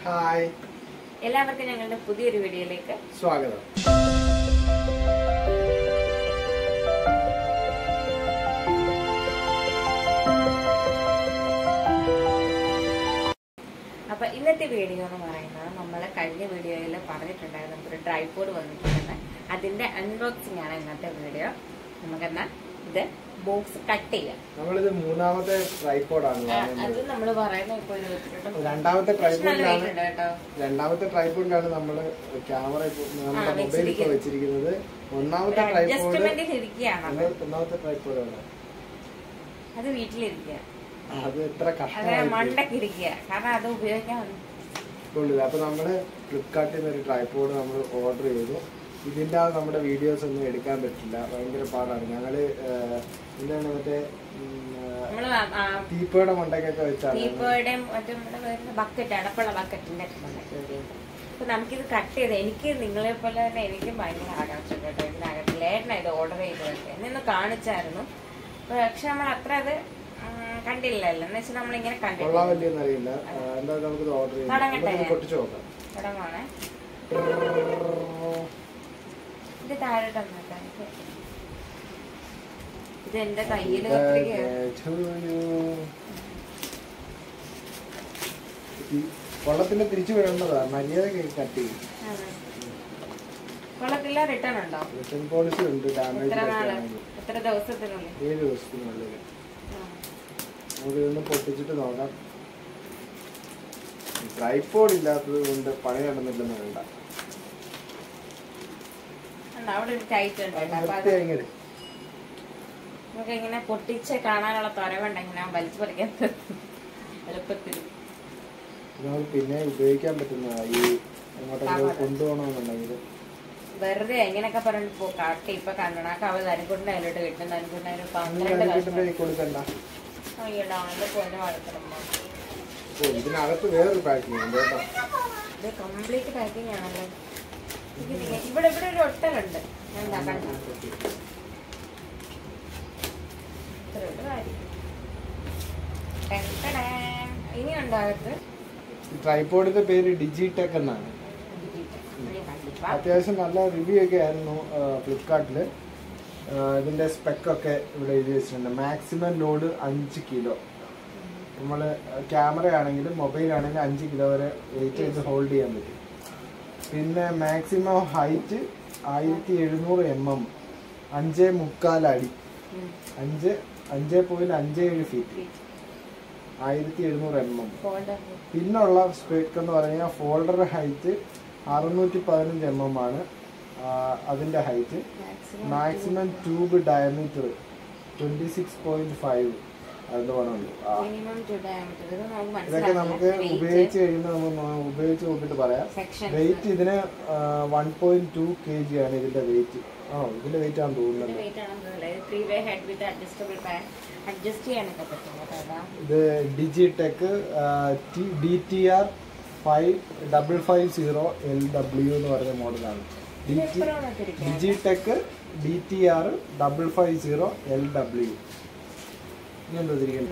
Hi, എല്ലാവർക്കും ഞങ്ങളുടെ പുതിയൊരു വീഡിയോയിലേക്ക് സ്വാഗതം. അപ്പൊ ഇന്നത്തെ വീഡിയോ എന്ന് പറയുന്നത് നമ്മൾ കഴിഞ്ഞ വീഡിയോയിൽ പറഞ്ഞിട്ടുണ്ടായിരുന്നു നമുക്കൊരു ട്രൈപോഡ് വന്നിട്ടുണ്ട്. അതിന്റെ അൺബോക്സിംഗ് ആണ് ഇന്നത്തെ വീഡിയോ. നമുക്കെന്നാ ഇത് ബോക്സ് കട്ട് ചെയ്യാം. നമ്മളിത് മൂന്നാമത്തെ ട്രൈപോഡാണ്. അത് നമ്മൾ പറയുന്നത് ഇപ്പോൾ രണ്ടാമത്തെ ട്രൈപോഡിലാണ് നമ്മള് ക്യാമറ നമ്മുടെ മൊബൈൽ ഇപ്പൊ വെച്ചിരിക്കുന്നത്. ഒന്നാമത്തെ ട്രൈപോഡാണ് അത് വീട്ടിലിരിക്കുക. അത് എത്ര കഷ്ടമാണ് മണ്ടക്ക് ഇരിക്കുക, കാരണം അത് ഉപയോഗിക്കാൻ കൊള്ളില്ല. അപ്പൊ നമ്മള് ഫ്ലിപ്കാർട്ടിൽ നിന്ന് ഒരു ട്രൈപോഡ് നമ്മൾ ഓർഡർ ചെയ്തു. ഇതിന്റെ നമ്മുടെ വീഡിയോസ് ഒന്നും എടുക്കാൻ പറ്റില്ല, ഭയങ്കര പാടാണ്. ഞങ്ങള് എന്താണ് മറ്റേ തീപ്പയുടെ മണ്ടക്കൊക്കെ വെച്ചാണ് ബക്കറ്റ് അടപ്പുള്ള ബക്കറ്റിന്റെ അപ്പൊ നമുക്കിത് കട്ട് ചെയ്ത് എനിക്ക് നിങ്ങളെ പോലെ തന്നെ എനിക്കും ഭയങ്കര ആകാംക്ഷ കേട്ടോ. ഇതിനകത്ത് ലേറ്റനാ ഇത് ഓർഡർ ചെയ്തതൊക്കെ എന്നൊന്ന് കാണിച്ചായിരുന്നു. പക്ഷെ നമ്മൾ അത്ര അത് കണ്ടില്ലല്ലോ. എന്ന് വെച്ചാൽ നമ്മളിങ്ങനെ കണ്ടില്ല. തുടങ്ങാണേ. ഇത് താഴോട്ട് ഇത് എന്റെ കയ്യില് കൊള്ളത്തിന്റെ തിരിച്ചു വേണ്ടതാ. മര്യാദ കട്ട് ചെയ്യും. കൊള്ളത്തില്ല. റിട്ടേൺ ഉണ്ടോ? റിട്ടേൺ പോളിസി ഉണ്ട്. ഡാമേജ് എത്ര ദിവസത്തിനുള്ളിൽ? 7 ദിവസത്തിനുള്ളിൽ. നമുക്കിതൊന്ന് പൊട്ടിച്ചിട്ട് നോക്കാം. ട്രൈപോഡ് ഇല്ലാത്തത് കൊണ്ട് പണി നടന്നില്ലെന്ന് വേണ്ട. അവിടെ ഒരു ടൈറ്റ് ഉണ്ട്. നമുക്ക് ഇങ്ങനെ പൊട്ടിച്ച് കാണാനുള്ള തൊരവുണ്ടെങ്കിൽ വലിച്ചു പറിക്കാൻ എളുപ്പത്തിൽ പിന്നെ ഉപയോഗിക്കാൻ പറ്റുന്നതായി. എങ്ങോട്ടെങ്കിലും കൊണ്ടുപോകണമെന്നുണ്ടെങ്കിൽ വെറുതെ എങ്ങനെയൊക്കെ പറഞ്ഞു കാട്ടി ഇപ്പൊ കണ്ണണാക്ക് അവ നരിക്കൊണ്ട് അതിലോട്ട് കിട്ടും. നരിക്കൊണ്ട് കൊടുക്കണ്ട. ഇതിനകത്ത് വേറൊരു പാക്കിംഗ് ഉണ്ട്. ഇത് കംപ്ലീറ്റ് പാക്കിംഗ് ആണല്ലോ. ഇവിടെ ഒരു ഒട്ടലുണ്ട്. ഇനി ഉണ്ടാകത്ത് ട്രൈപോഡിന്റെ പേര് ഡിജിടെക് എന്നാണ്. അത്യാവശ്യം നല്ല റിവ്യൂ ഒക്കെ ആയിരുന്നു ഫ്ലിപ്കാർട്ടില്. ഇതിന്റെ സ്പെക്കൊക്കെ ഇവിടെ എഴുതി വെച്ചിട്ടുണ്ട്. Maximum load 5 kilo. നമ്മള് ക്യാമറ ആണെങ്കിലും മൊബൈൽ ആണെങ്കിലും 5 കിലോ വരെ വെയിറ്റ് ചെയ്ത് ഹോൾഡ് ചെയ്യാൻ പറ്റും. പിന്നെ മാക്സിമം ഹൈറ്റ് 1700 mm, 5.25 അടി, 5.57 ഫീറ്റ്, 1700 mm. പിന്നുള്ള സ്പെക്ക് എന്ന് പറഞ്ഞാൽ ഫോൾഡർ ഹൈറ്റ് 615 mm ആണ് അതിന്റെ ഹൈറ്റ്. മാക്സിമം ട്യൂബ് ഡയമീറ്റർ 26.5 അതിന്റെ പണമുണ്ട്. ഇതൊക്കെ നമുക്ക് ഉപയോഗിച്ച് കഴിയുമ്പോൾ നമുക്ക് ഉപയോഗിച്ച് നോക്കിയിട്ട് പറയാം. വെയിറ്റ് ഇതിന് 1.2 kg ആണ് ഇതിന്റെ വെയിറ്റ്. ഇതിന്റെ വെയിറ്റ് ആണെന്ന് തോന്നുന്നത്. ഇത് ഡിജിടെക് DTR 5550 LW എന്ന് പറയുന്ന മോഡലാണ്. Digitech DTR 550 LW.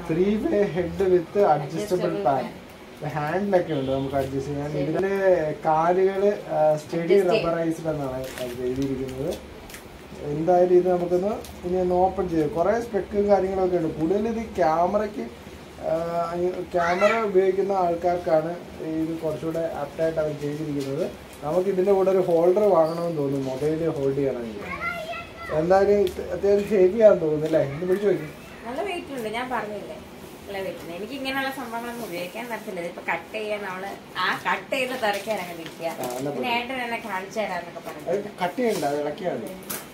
3-way head with adjustable pan. ഹാൻഡിലൊക്കെ ഉണ്ട്, നമുക്ക് അഡ്ജസ്റ്റ് ചെയ്യാൻ. ഇതിന്റെ കാലുകള് സ്റ്റഡി റബ്ബറൈസ്ഡ് എന്നാണ് എഴുതിയിരിക്കുന്നത്. എന്തായാലും ഇത് നമുക്കൊന്ന് ഇനി ഒന്ന് ഓപ്പൺ ചെയ്ത് കുറെ സ്പെക്കും കാര്യങ്ങളൊക്കെ ഉണ്ട്. കൂടുതൽ ഇത് ക്യാമറ ഉപയോഗിക്കുന്ന ആൾക്കാർക്കാണ് ഇത് കുറച്ചുകൂടെ ആപ്റ്റായിട്ട് അവർ ചെയ്തിരിക്കുന്നത്. നമുക്ക് ഇതിന്റെ കൂടെ ഒരു ഹോൾഡർ വാങ്ങണമെന്ന് തോന്നുന്നു, മൊബൈൽ ഹോൾഡ് ചെയ്യണമെങ്കിൽ. എന്തായാലും അത്യാവശ്യം ഹെവിയാന്ന് തോന്നുന്നു അല്ലേ? ഇത് പിടിച്ചു നോക്കി. നല്ല വെയിറ്റ് ഉണ്ട്, ഞാൻ പറഞ്ഞില്ലേ, നല്ല വെയിറ്റ് ഉണ്ട്. എനിക്ക് ഇങ്ങനെയുള്ള സംഭവങ്ങളൊന്നും ഉപയോഗിക്കാൻ പറ്റില്ല. ഇപ്പൊ കട്ട് ചെയ്യാൻ നമ്മള് കട്ട് ചെയ്ത് തിരക്കാനങ്ങനെ ഇരിക്കുക. പിന്നെ ഏട്ടൻ എന്നെ കാണിച്ചു തരാന്നൊക്കെ പറഞ്ഞു. കട്ട് ചെയ്യണ്ട, ഇളക്കിയാണ്.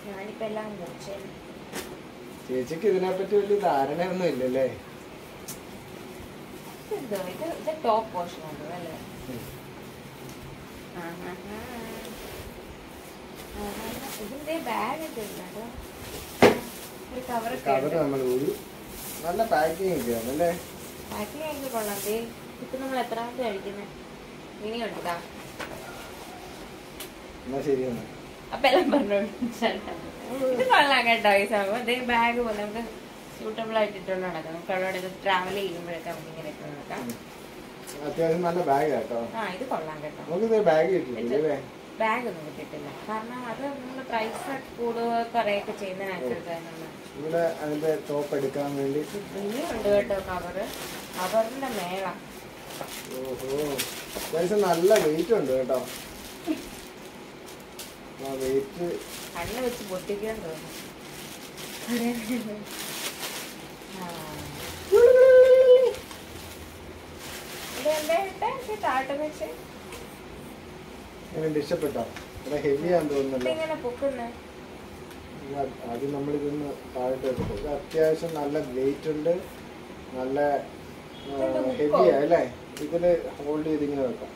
ഞാനിപ്പോ എല്ലാം മുറിച്ചു. ചേച്ചിക്ക് ഇതിനെപ്പറ്റി വലിയ ധാരണയൊന്നും ഇല്ലല്ലേ? ഇത് ടോപ്പ് പോർഷൻ ഉണ്ട് അല്ലേ? ഇതിന്റെ ബാഗ് ഒക്കെ ഉണ്ട്. നല്ല പാക്കിംഗ് ഒക്കെയാണ് അല്ലേ? പാക്കിംഗ് ഒക്കെ കൊള്ളാം. ഇപ്പൊ നമ്മൾ എത്രാമത്തെ കഴിക്കുന്നത്? ഇനിയുണ്ടാ? ശരിയാണ്. അപ്പൊ എല്ലാം പറഞ്ഞു ഇത് കൊള്ളാം കേട്ടോ. ഈ സംഭവം ബാഗ് പോലെ നമുക്ക് സ്യൂട്ടബിൾ ആയിട്ട് ഇട്ടുകൊണ്ട് നടക്കാം. നമുക്ക് അവിടെ ട്രാവൽ ചെയ്യുമ്പോഴൊക്കെ നമുക്ക് ഇങ്ങനെ ഇട്ട് നടക്കാം. അത്യാവശ്യം നല്ല ബാഗ് കേട്ടോ. ഇത് കൊള്ളാം കേട്ടോ. നമുക്കിത് ബാഗ് കിട്ടിയില്ലേ? ബാഗ് ഒന്നും കിട്ടിയിട്ടില്ല, കാരണം അത് നമ്മൾ പ്രൈസ് കൂടുക കുറെയൊക്കെ ചെയ്യുന്നതിനനുസരിച്ച്. ഇവിടെ അതിന്റെ ടോപ്പ് എടുക്കാൻ വേണ്ടി ഇനിയുണ്ട് കേട്ടോ കവറിന്റെ മേള. ഓഹോ, അത്യാവശ്യം നല്ല വെയിറ്റ് ഉണ്ട് കേട്ടോ. ആ വെയിറ്റ് കണ്ണ് വെച്ച് പൊട്ടിക്കാൻ തോന്നും. ഇഷ്ടപ്പെട്ടോ? ഇവിടെ ഹെവിയാന്ന് തോന്നുന്നല്ലോ. അത് നമ്മളിതൊന്ന് താഴോട്ട് വെക്കും. ഇത് അത്യാവശ്യം നല്ല വെയിറ്റ് ഉണ്ട്, നല്ല ഹെവിയാ അല്ലേ? ഇതില് ഹോൾഡ് ചെയ്തിങ്ങനെ വെക്കാം.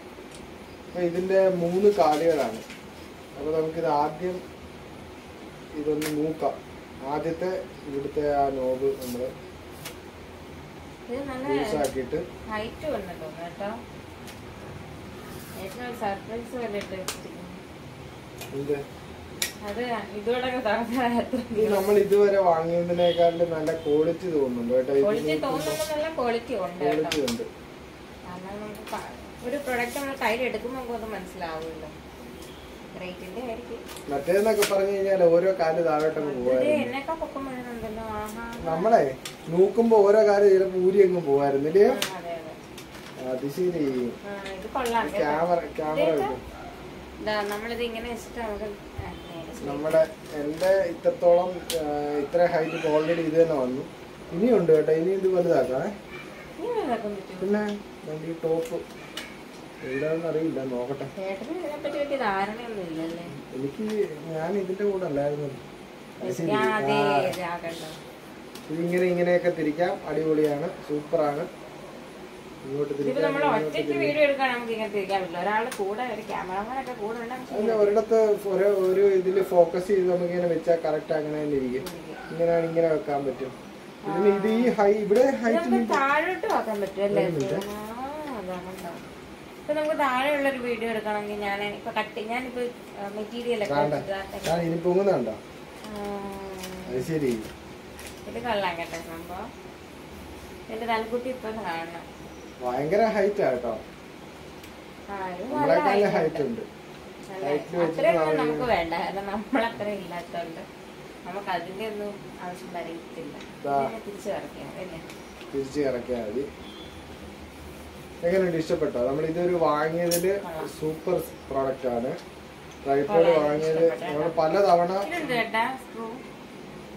അപ്പൊ ഇതിന്റെ 3 കാലുകളാണ്. അപ്പൊ നമുക്കിത് ആദ്യം ഇതൊന്ന് മൂക്കാം. ആദ്യത്തെ ഇവിടുത്തെ ആ നോബ് നമ്മള് ലൂസാക്കിയിട്ട് നമ്മൾ ഇതുവരെ വാങ്ങിയതിനേക്കാളും നല്ല ക്വാളിറ്റി തോന്നുന്നുണ്ട് കേട്ടോ. ക്വാളിറ്റി ഉണ്ട്. ഒരു പ്രൊഡക്റ്റ് നമ്മൾ കയ്യിൽ എടുക്കുമ്പോൾ അത് മനസ്സിലാവുമല്ലോ. മറ്റേന്നൊക്കെ പറഞ്ഞു കഴിഞ്ഞാൽ ഓരോ കാല് താഴോട്ടൊക്കെ പോവായിരുന്നു. നമ്മളെ നോക്കുമ്പോ ഓരോ കാല് ചിലപ്പോ ഊരി അങ്ങ് പോവായിരുന്നില്ലേ? അത് ശരി. ക്യാമറ നമ്മുടെ എന്റെ ഇത്രത്തോളം ഇത്ര ഹൈറ്റ് ഓൾറെഡി ഇത് തന്നെ വന്നു. ഇനിയുണ്ട് കേട്ടോ. ഇനി ഇത് വലുതാക്കാം. പിന്നെ ഈ ടോപ്പ് എവിടെയാണെന്ന് അറിയില്ല, നോക്കട്ടെ. എനിക്ക് ഞാൻ ഇതിന്റെ കൂടെ അല്ലായിരുന്നു. ഇതിങ്ങനെ ഇങ്ങനെയൊക്കെ തിരിക്കാം. അടിപൊളിയാണ്, സൂപ്പറാണ്. ഇങ്ങോട്ട് ഒരിടത്ത് ഒരു ഇതില് ഫോക്കസ് ചെയ്ത് നമുക്ക് ഇങ്ങനെ വെച്ചാൽ കറക്റ്റ് അങ്ങനെ തന്നെ ഇരിക്കും. ഇങ്ങനെയാണ് ഇങ്ങനെ വെക്കാൻ പറ്റും. ഇതിന് ഇത് ഈ ഇവിടെ ഹൈറ്റ് താഴോട്ട് വെക്കാൻ പറ്റും. നമുക്ക് താഴെയുള്ളൊരു വീഡിയോ എടുക്കണമെങ്കിൽ ഞാനിപ്പോ മെറ്റീരിയൽ പൊങ്ങുന്നുണ്ടോ? ശരി, ഇത് കൊള്ളാം കേട്ടോ സംഭവം. എന്റെ തലക്കുട്ടി ഇപ്പൊ കാണണം. ഭയങ്കര ഹൈറ്റ് ആട്ടോ. ഹൈറ്റ് ഉണ്ട്. അത്രയൊന്നും നമുക്ക് വേണ്ട, കാരണം നമ്മളത്ര ഇല്ലാത്തോണ്ട് നമുക്ക് അതിന്റെ ഒന്നും ആവശ്യം വരത്തില്ല. തിരിച്ചു കറക്കിയാൽ മതി. എങ്ങനെയുണ്ട്? ഇഷ്ടപ്പെട്ടോ? നമ്മൾ ഇതൊരു വാങ്ങിയതില് സൂപ്പർ പ്രോഡക്റ്റ് ആണ്. ട്രൈപോഡ് വാങ്ങിയത് നമ്മൾ പലതവണ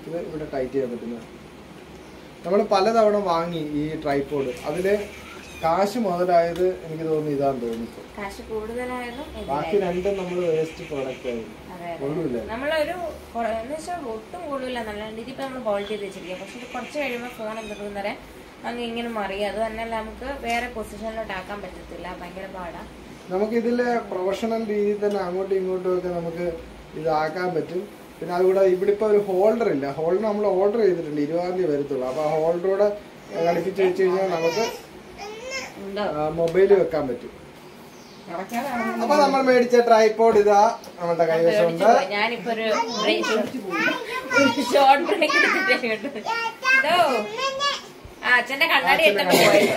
ഇത് ഇവിടെ ടൈറ്റ് ചെയ്യാൻ പറ്റുന്ന നമ്മൾ പലതവണ വാങ്ങി ഈ ട്രൈപോഡ്. അതില് കാശ് മുതലായത് എനിക്ക് തോന്നുന്നു ഇതാന്ന് തോന്നിപ്പോ. ബാക്കി രണ്ടും നമ്മൾ വേസ്റ്റ് പ്രോഡക്റ്റ് ആയിരുന്നു. നമ്മളൊരു ഒട്ടും കൂടുതല നല്ല ഇതിപ്പോ നമ്മൾ ഹോൾഡ് ചെയ്ത് വെച്ചിരിക്കുക. പക്ഷെ കുറച്ച് കഴിയുമ്പോൾ ഫോൺ എന്തെന്നേരം അങ്ങ് ഇങ്ങനെ മറിയും. അത് തന്നെ നമുക്ക് വേറെ പൊസിഷനിലോട്ട് ആക്കാൻ പറ്റത്തില്ല, ഭയങ്കര പാടാ. നമുക്ക് ഇതില് പ്രൊഫഷണൽ രീതിയിൽ തന്നെ അങ്ങോട്ടും ഇങ്ങോട്ടും ഒക്കെ നമുക്ക് ഇതാക്കാൻ പറ്റും. പിന്നെ അതുകൂടെ ഇവിടെ ഇപ്പൊ ഒരു ഹോൾഡർ ഇല്ല. ഹോൾഡർ നമ്മൾ ഓർഡർ ചെയ്തിട്ടുണ്ട്, 20-ാം തീയതി വരത്തുള്ളൂ. അപ്പൊ ആ ഹോൾഡറൂടെ ഘടിപ്പിച്ച് വെച്ച് കഴിഞ്ഞാൽ നമുക്ക് മൊബൈല് വെക്കാൻ പറ്റും. അപ്പൊ നമ്മൾ മേടിച്ച ട്രൈപോഡ് ഇതാ നമ്മുടെ കൈവശമുണ്ട്. ഞാനിപ്പോ ഒരു ഷോർട്ട് ബ്രേക്ക് എടുത്തിട്ടുണ്ട്. അച്ഛന്റെ കണ്ണാടി എടുത്തിട്ട് പോയത്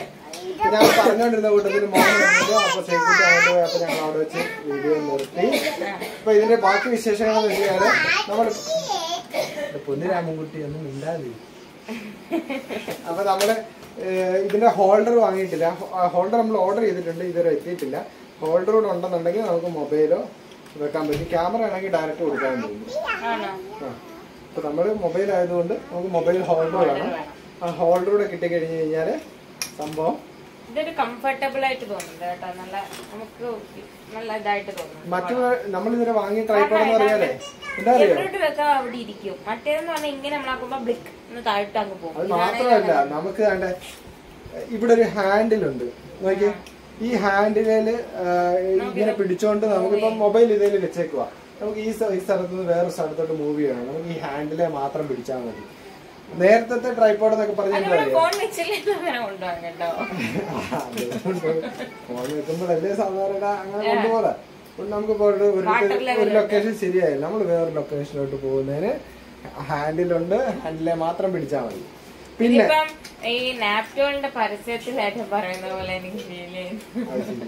ഞാൻ പറഞ്ഞോണ്ടിരുന്ന കൂട്ടത്തിൽ മോനെ അപ്പൊ സെക്യൂരിറ്റി ആയിട്ട് അപ്പൊ ഞങ്ങൾ അവിടെ വെച്ച് വീഡിയോ നിർത്തി. അപ്പൊ ഇതിന്റെ ബാക്കി വിശേഷങ്ങൾ എന്ന് വെച്ചാല് നമ്മൾ പൊന്നിരാമൻകുട്ടി ഒന്നും മിണ്ടാതി. അപ്പൊ നമ്മള് ഇതിന്റെ ഹോൾഡർ വാങ്ങിയിട്ടില്ല. ഹോൾഡർ നമ്മൾ ഓർഡർ ചെയ്തിട്ടുണ്ട്, ഇതുവരെ എത്തിയിട്ടില്ല. ഹോൾഡർ കൂടെ ഉണ്ടെന്നുണ്ടെങ്കിൽ നമുക്ക് മൊബൈലോ വെക്കാൻ പറ്റും. ക്യാമറ ആണെങ്കിൽ ഡയറക്റ്റ് കൊടുക്കാൻ പറ്റും. അപ്പൊ നമ്മള് മൊബൈൽ ആയതുകൊണ്ട് നമുക്ക് മൊബൈൽ ഹോൾഡർ വേണം. ആ ഹോൾഡർ കൂടെ കിട്ടിക്കഴിഞ്ഞു കഴിഞ്ഞാല് സംഭവം ഇതൊരു കംഫർട്ടബിൾ ആയിട്ട് തോന്നുന്നുണ്ട് കേട്ടോ. നല്ല നമുക്ക് നല്ല ഇതായിട്ട് തോന്നുന്നു. മറ്റുള്ള നമ്മളിതുവരെ വാങ്ങിയ ട്രൈപോഡ് എന്ന് പറഞ്ഞാലേ എന്താ വെക്കാൻ അവിടെ ഇരിക്കും. മറ്റേന്ന് പറഞ്ഞാൽ ഇങ്ങനെ നമ്മളാക്കുമ്പോ ബ്ലിക്ക് ഒന്ന് താഴ്ത്ത് അങ്ങ് പോകും. അത് മാത്രമല്ല, നമുക്ക് വേണ്ട ഇവിടെ ഒരു ഹാൻഡിലുണ്ട്. നോക്കിയേ, ഈ ഹാൻഡിലേല് ഇങ്ങനെ പിടിച്ചോണ്ട് നമുക്കിപ്പം മൊബൈൽ ഇതേല് വെച്ചേക്കുക. നമുക്ക് ഈ സ്ഥലത്ത് നിന്ന് വേറെ സ്ഥലത്തോട്ട് മൂവ് ചെയ്യണം. നമുക്ക് ഈ ഹാൻഡിലെ മാത്രം പിടിച്ചാൽ മതി. നേരത്തെ ട്രൈപോഡ് എന്നൊക്കെ പറഞ്ഞാൽ ഫോൺ വെക്കുമ്പോഴല്ലേ സാധാരണ അങ്ങനെ കൊണ്ടുപോലെ. നമുക്കിപ്പോ ഒരു ലൊക്കേഷൻ ശരിയായില്ല, നമ്മൾ വേറെ ലൊക്കേഷനിലോട്ട് പോകുന്നതിന് ഹാൻഡിലുണ്ട്, ഹാൻഡിലെ മാത്രം പിടിച്ചാൽ മതി. പിന്നെ ഈ നാപ്റ്റോളിന്റെ പരസ്യത്തിലായിട്ട് പറയുന്ന പോലെ എനിക്ക് ഫീൽ ചെയ്യുന്നു.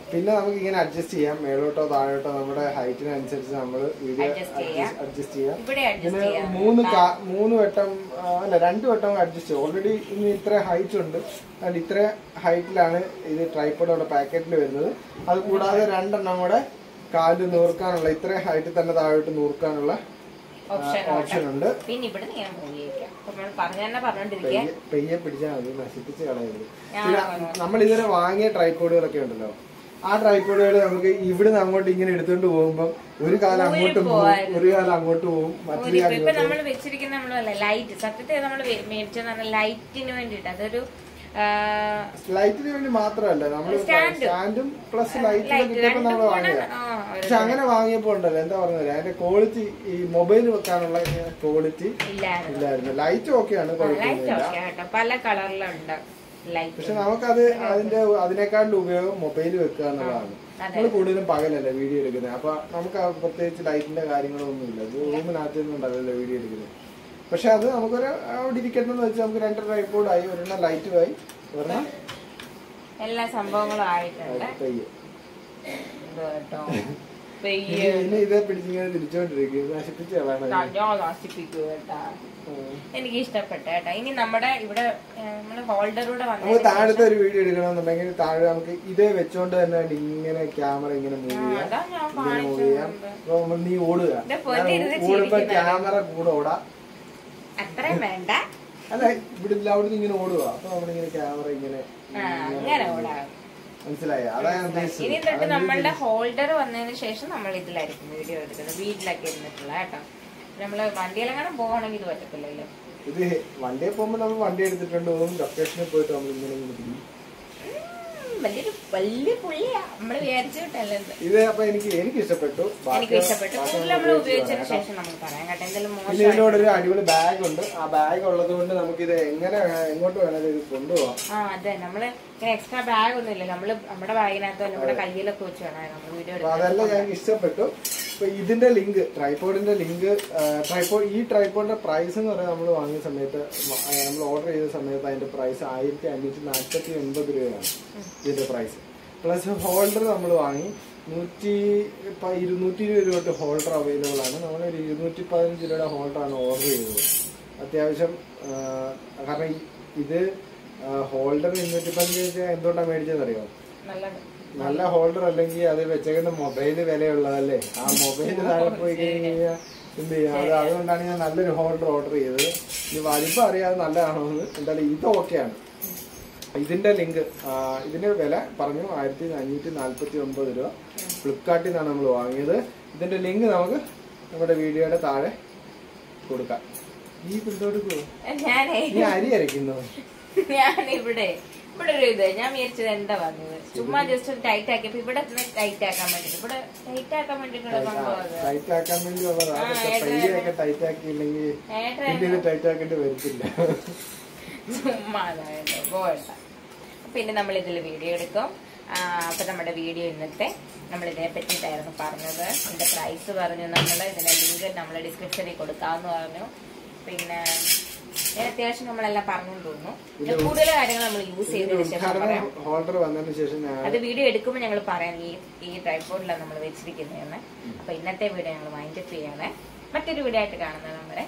പിന്നെ നമുക്ക് ഇങ്ങനെ അഡ്ജസ്റ്റ് ചെയ്യാം, മേലോട്ടോ താഴോട്ടോ നമ്മുടെ ഹൈറ്റിനനുസരിച്ച് നമ്മൾ വീഡിയോ അഡ്ജസ്റ്റ് ചെയ്യാം. പിന്നെ 3 വട്ടം അല്ല 2 വട്ടം അഡ്ജസ്റ്റ് ചെയ്യും. ഓൾറെഡി ഇനി ഇത്ര ഹൈറ്റ് ഉണ്ട്, അതുകൊണ്ട് ഇത്ര ഹൈറ്റിലാണ് ഇത് ട്രൈപോഡ് അവിടെ പാക്കറ്റിൽ വരുന്നത്. അത് കൂടാതെ 2 എണ്ണം കൂടെ കാല് നൂർക്കാനുള്ള ഇത്ര ഹൈറ്റിൽ തന്നെ താഴോട്ട് നൂർക്കാനുള്ള ഓപ്ഷൻ ഉണ്ട്. പിന്നെ ഇവിടെ പെയ്യെ പിടിച്ചാൽ മതി, നശിപ്പിച്ച് കളയരുത്. പിന്നെ നമ്മൾ ഇതുവരെ വാങ്ങിയ ട്രൈപോഡുകളൊക്കെ ഉണ്ടല്ലോ, ആ ട്രൈപോഡുകൾ നമുക്ക് ഇവിടുന്ന് അങ്ങോട്ട് ഇങ്ങനെ എടുത്തോണ്ട് പോകുമ്പോ ഒരു കാലം അങ്ങോട്ടും പോകും, ഒരു കാലം അങ്ങോട്ട് പോകും, മറ്റൊരു കാലം നമ്മൾ വെച്ചിരിക്കുന്ന ലൈറ്റ് സത്യത്തിൽ നമ്മൾ മേടിച്ചെന്ന് ലൈറ്റിന് വേണ്ടിട്ട്. അതൊരു ലൈറ്റിന് വേണ്ടി മാത്രമല്ല, നമ്മള് സ്റ്റാൻഡും പ്ലസ് ലൈറ്റിന് കിട്ടിയപ്പോ നമ്മള് വാങ്ങിയതാ. പക്ഷെ അങ്ങനെ വാങ്ങിയപ്പോ ഉണ്ടല്ലോ എന്താ പറഞ്ഞത്, അതിന്റെ ക്വാളിറ്റി ഈ മൊബൈൽ വെക്കാനുള്ള ക്വാളിറ്റി ഇല്ലായിരുന്നു. ലൈറ്റ് ഓക്കെയാണ്, കുഴപ്പമൊന്നുമില്ല, പല കളറിലുണ്ട്. പക്ഷെ നമുക്കത് അതിനേക്കാളും ഉപയോഗം മൊബൈൽ വെക്കുക എന്നുള്ളതാണ്. നമ്മൾ കൂടുതലും പകലല്ലേ വീഡിയോ എടുക്കുന്നത്, അപ്പൊ നമുക്ക് പ്രത്യേകിച്ച് ലൈറ്റിന്റെ കാര്യങ്ങളൊന്നുമില്ല. റൂമിനകത്ത് നിന്നുണ്ടല്ലോ വീഡിയോ എടുക്കുന്നത്. പക്ഷെ അത് നമുക്കൊരു അവിടെ ഇരിക്കട്ടെന്ന് വെച്ചാൽ നമുക്ക് 2 ട്രൈപോഡായി, ഒരെണ്ണം ലൈറ്റുമായി, ഒരെണ്ണം എല്ലാ സംഭവങ്ങളും ആയിട്ടുണ്ട്. ഇനി ഇതേ പിടിച്ചിങ്ങനെ തിരിച്ചോണ്ടിരിക്കും, നശിപ്പിച്ച് എനിക്ക് ഇഷ്ടപ്പെട്ടു കേട്ടോ. ഇനി നമ്മുടെ ഇവിടെ നമ്മള് ഹോൾഡറൂടെ നമുക്ക് താഴത്തെ ഒരു വീഡിയോ എടുക്കണമെന്നുണ്ടെങ്കിൽ താഴെ നമുക്ക് ഇതേ വെച്ചോണ്ട് തന്നെ ഇങ്ങനെ ക്യാമറ ഇങ്ങനെ മൂവ് ചെയ്യാം. നീ ഓടുക, ഓടുമ്പോ ക്യാമറ കൂടെ ഓടാം. അത്രയും വേണ്ട, അല്ല ഇവിടെ അവിടുന്ന് ഇങ്ങനെ ഓടുക, അപ്പൊ നമ്മളിങ്ങനെ ക്യാമറ ഇങ്ങനെ ഓടാം. മനസ്സിലായോ? അതാണ് ഉദ്ദേശിച്ചത്. ഇനി തൊട്ട് നമ്മളുടെ ഹോൾഡർ വന്നതിന് ശേഷം നമ്മൾ ഇതിലായിരിക്കും വീഡിയോ എടുക്കുന്നത്, വീട്ടിലൊക്കെ ഇരുന്നിട്ടുള്ള കേട്ടോ. നമ്മള് വണ്ടിയിലെങ്ങാനും പോകണമെങ്കിൽ ഇത് പറ്റത്തില്ലല്ലോ. ഇത് വണ്ടിയെ പോകുമ്പോ നമ്മൾ വണ്ടി എടുത്തിട്ടുണ്ട് പോകും, ലൊക്കേഷനിൽ പോയിട്ട് നമ്മൾ ഇങ്ങനെ വലിയ പുള്ളിയാ നമ്മള് വിചാരിച്ചിട്ടല്ലേ ഇത്. അപ്പൊ എനിക്ക് ഇഷ്ടപ്പെട്ടു, നമ്മൾ ഉപയോഗിച്ചതിന് ശേഷം നമുക്ക് പറയാം കേട്ടോ. എന്തെങ്കിലും ഇതിനോടൊരു അടിപൊളി ബാഗ് ഉണ്ട്. ആ ബാഗ് ഉള്ളത് കൊണ്ട് നമുക്ക് ഇത് എങ്ങോട്ട് വേണേലും ഇത് കൊണ്ടുപോകാം. അതെ, നമ്മള് എക്സ്ട്രാ ബാഗ് ഒന്നും ഇല്ല, നമ്മള് നമ്മുടെ ബാഗിനകത്തോ നമ്മുടെ കയ്യിലൊക്കെ വെച്ച് വേണം നമ്മൾ വീഡിയോ എടുക്കാൻ. അതെല്ലാം എനിക്ക് ഇഷ്ടപ്പെട്ടു. ഇപ്പൊ ഇതിന്റെ ലിങ്ക്, ട്രൈപോഡിന്റെ ലിങ്ക്, ഈ ട്രൈപോഡിന്റെ പ്രൈസ് എന്ന് പറയുന്നത് നമ്മൾ വാങ്ങിയ സമയത്ത്, നമ്മൾ ഓർഡർ ചെയ്ത സമയത്ത് അതിന്റെ പ്രൈസ് 1549 രൂപയാണ് ഇതിന്റെ പ്രൈസ്. പ്ലസ് ഹോൾഡർ നമ്മൾ വാങ്ങി 220 രൂപ തൊട്ട് ഹോൾഡർ അവൈലബിൾ ആണ്. നമ്മളൊരു 215 രൂപയുടെ ഹോൾഡറാണ് ഓർഡർ ചെയ്തത്. അത്യാവശ്യം കാരണം ഇത് ഹോൾഡർ 215 എന്തുകൊണ്ടാണ് മേടിച്ചതെന്നറിയോ? നല്ല ഹോൾഡർ അല്ലെങ്കിൽ അത് വെച്ചേക്കുന്ന മൊബൈല് വിലയുള്ളതല്ലേ, ആ മൊബൈല് താഴെ പോയി കഴിഞ്ഞാൽ എന്ത് ചെയ്യാം. അതുകൊണ്ടാണ് ഞാൻ നല്ലൊരു ഹോൾഡർ ഓർഡർ ചെയ്തത്. ഇത് വലിപ്പം അറിയാതെ നല്ലതാണോ എന്ന്. എന്തായാലും ഇത് ഓക്കെയാണ്. ഇതിന്റെ ലിങ്ക്, ഇതിന്റെ വില പറഞ്ഞു 1549 രൂപ. ഫ്ലിപ്കാർട്ടിൽ നിന്നാണ് നമ്മൾ വാങ്ങിയത്. ഇതിന്റെ ലിങ്ക് നമുക്ക് നമ്മുടെ വീഡിയോയുടെ താഴെ കൊടുക്കാം. ഈ പിടിച്ചോടുക്കോ, നീ അരി അരയ്ക്കുന്നു. ഞാനിവിടെ ഒരു ഇത് ഞാൻ വിചാരിച്ചത് എന്താ പറഞ്ഞത്, ചുമ്മാ ജസ്റ്റ് ഒന്ന് ടൈറ്റ് ആക്കിയപ്പോ ഇവിടെ ടൈറ്റ് ആക്കാൻ വേണ്ടിട്ട്, ഇവിടെ ടൈറ്റ് ആക്കാൻ വേണ്ടിട്ടുള്ള ടൈറ്റ് ആക്കാൻ വേണ്ടിയുള്ളതാണ്. ടൈറ്റ് ആക്കിയില്ലെങ്കിൽ ടൈറ്റ് ആക്കേണ്ടി വരത്തില്ല, ചുമ്മാ പോകണ്ട. പിന്നെ നമ്മൾ ഇതിൽ വീഡിയോ എടുക്കും. അപ്പൊ നമ്മുടെ വീഡിയോ ഇന്നത്തെ നമ്മൾ ഇതിനെ പറ്റിയിട്ടായിരുന്നു പറഞ്ഞത്. ഇതിന്റെ പ്രൈസ് പറഞ്ഞു, നമ്മള് ഇതിന്റെ ലിങ്ക് നമ്മളെ ഡിസ്ക്രിപ്ഷനിൽ കൊടുക്കാമെന്ന് പറഞ്ഞു. പിന്നെ അത്യാവശ്യം നമ്മളെല്ലാം പറഞ്ഞു തോന്നുന്നു. കൂടുതൽ കാര്യങ്ങൾ നമ്മൾ യൂസ് ചെയ്തതിനു ശേഷം പറയാം. ഹോൾഡർ വന്നതിന് ശേഷം അത് വീഡിയോ എടുക്കുമ്പോൾ ഞങ്ങൾ പറയാം ഈ ട്രൈപോഡിലാണ് നമ്മൾ വെച്ചിരിക്കുന്നതെന്ന്. അപ്പൊ ഇന്നത്തെ വീഡിയോ ഞങ്ങൾ വൈൻഡ് അപ്പ് ചെയ്യാണ്. മറ്റൊരു വീഡിയോ ആയിട്ട് കാണുന്നത് നമ്മളെ.